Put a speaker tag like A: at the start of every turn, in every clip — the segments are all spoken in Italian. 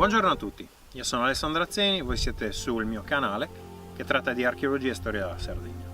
A: Buongiorno a tutti, io sono Alessandro Azzeni, voi siete sul mio canale che tratta di archeologia e storia della Sardegna.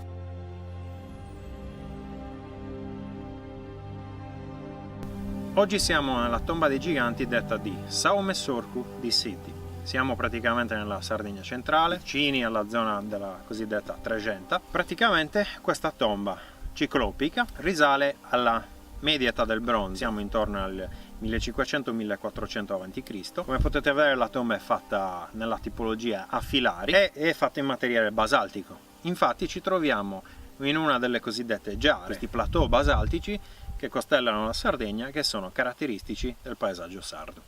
A: Oggi siamo nella tomba dei giganti detta di São Messorco di Siti. Siamo praticamente nella Sardegna centrale, vicini alla zona della cosiddetta Trecenta. Praticamente questa tomba ciclopica risale alla media età del bronzo, siamo intorno al 1500-1400 a.C. Come potete vedere la tomba è fatta nella tipologia a filari e è fatta in materiale basaltico. Infatti ci troviamo in una delle cosiddette giare, questi plateau basaltici che costellano la Sardegna, che sono caratteristici del paesaggio sardo.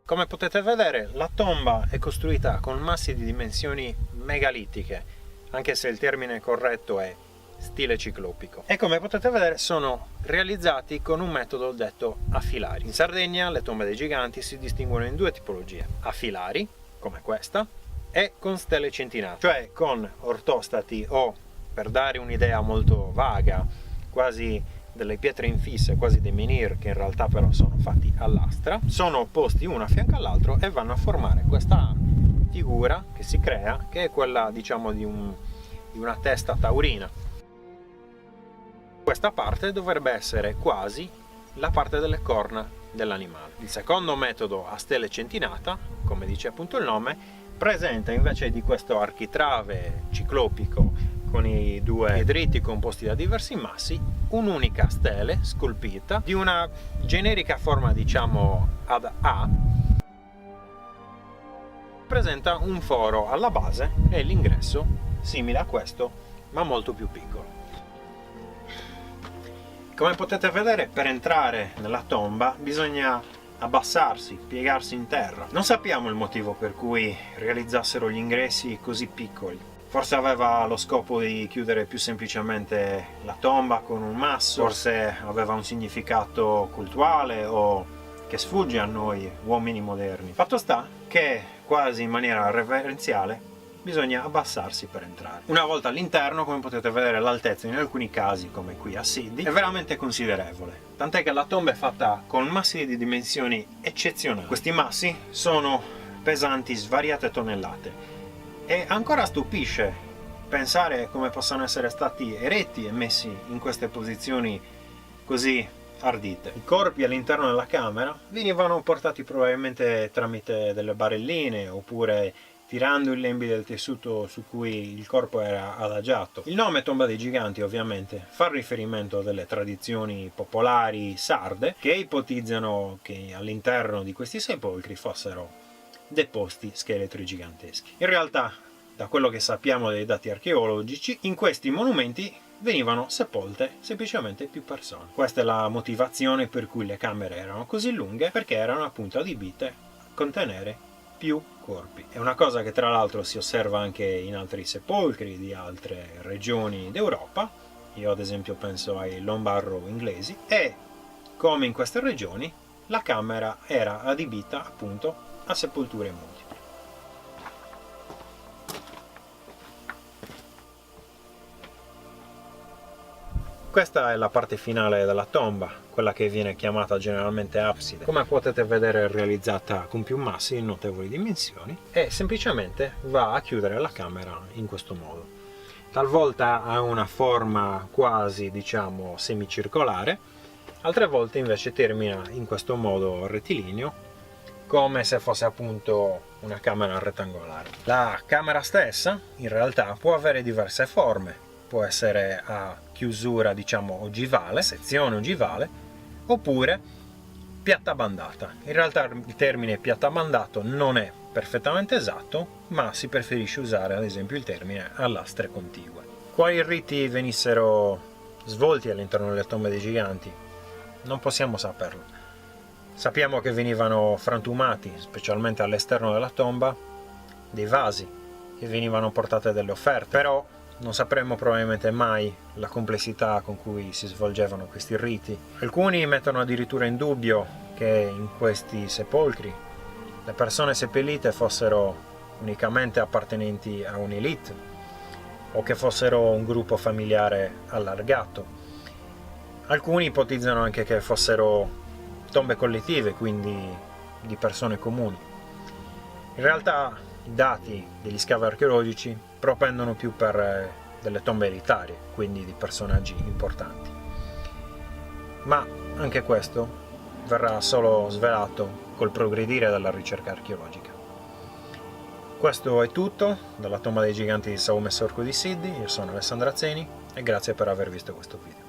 A: Come potete vedere la tomba è costruita con massi di dimensioni megalitiche, anche se il termine corretto è stile ciclopico, e come potete vedere sono realizzati con un metodo detto a filari. In Sardegna le tombe dei giganti si distinguono in due tipologie: a filari, come questa, e con stele centinate, cioè con ortostati o, per dare un'idea molto vaga, quasi delle pietre infisse, quasi dei menhir, che in realtà però sono fatti a lastra, sono posti uno a fianco all'altro e vanno a formare questa figura che si crea, che è quella, diciamo, di una testa taurina. Questa parte dovrebbe essere quasi la parte delle corna dell'animale. Il secondo metodo a stele centinata, come dice appunto il nome, presenta invece di questo architrave ciclopico con i due piedritti composti da diversi massi un'unica stele scolpita di una generica forma, diciamo ad A. Presenta un foro alla base e l'ingresso simile a questo ma molto più piccolo. Come potete vedere, per entrare nella tomba bisogna abbassarsi, piegarsi in terra. Non sappiamo il motivo per cui realizzassero gli ingressi così piccoli. Forse aveva lo scopo di chiudere più semplicemente la tomba con un masso, forse aveva un significato cultuale o che sfugge a noi uomini moderni. Fatto sta che quasi in maniera reverenziale bisogna abbassarsi per entrare. Una volta all'interno, come potete vedere, l'altezza in alcuni casi, come qui a Sidi, è veramente considerevole, tant'è che la tomba è fatta con massi di dimensioni eccezionali. Questi massi sono pesanti svariate tonnellate e ancora stupisce pensare come possano essere stati eretti e messi in queste posizioni così ardite. I corpi all'interno della camera venivano portati probabilmente tramite delle barelline oppure tirando i lembi del tessuto su cui il corpo era adagiato. Il nome tomba dei giganti ovviamente fa riferimento a delle tradizioni popolari sarde che ipotizzano che all'interno di questi sepolcri fossero deposti scheletri giganteschi. In realtà, da quello che sappiamo dei dati archeologici, in questi monumenti venivano sepolte semplicemente più persone. Questa è la motivazione per cui le camere erano così lunghe, perché erano appunto adibite a contenere più corpi. È una cosa che tra l'altro si osserva anche in altri sepolcri di altre regioni d'Europa. Io ad esempio penso ai Lombardo inglesi, e come in queste regioni la camera era adibita appunto a sepolture multiple. Questa è la parte finale della tomba, quella che viene chiamata generalmente abside. Come potete vedere è realizzata con più massi in notevoli dimensioni e semplicemente va a chiudere la camera in questo modo. Talvolta ha una forma quasi, diciamo, semicircolare, altre volte invece termina in questo modo rettilineo, come se fosse appunto una camera rettangolare. La camera stessa in realtà può avere diverse forme. Può essere a chiusura, diciamo, ogivale, sezione ogivale, oppure piatta bandata. In realtà il termine piatta bandato non è perfettamente esatto, ma si preferisce usare ad esempio il termine a lastre contigue. Quali riti venissero svolti all'interno delle tombe dei giganti? Non possiamo saperlo. Sappiamo che venivano frantumati, specialmente all'esterno della tomba, dei vasi, che venivano portate delle offerte, però non sapremo probabilmente mai la complessità con cui si svolgevano questi riti. Alcuni mettono addirittura in dubbio che in questi sepolcri le persone seppellite fossero unicamente appartenenti a un'elite o che fossero un gruppo familiare allargato. Alcuni ipotizzano anche che fossero tombe collettive, quindi di persone comuni. In realtà i dati degli scavi archeologici propendono più per delle tombe elitarie, quindi di personaggi importanti. Ma anche questo verrà solo svelato col progredire della ricerca archeologica. Questo è tutto dalla tomba dei giganti di Saume Sorco di Siddi. Io sono Alessandro Azzeni e grazie per aver visto questo video.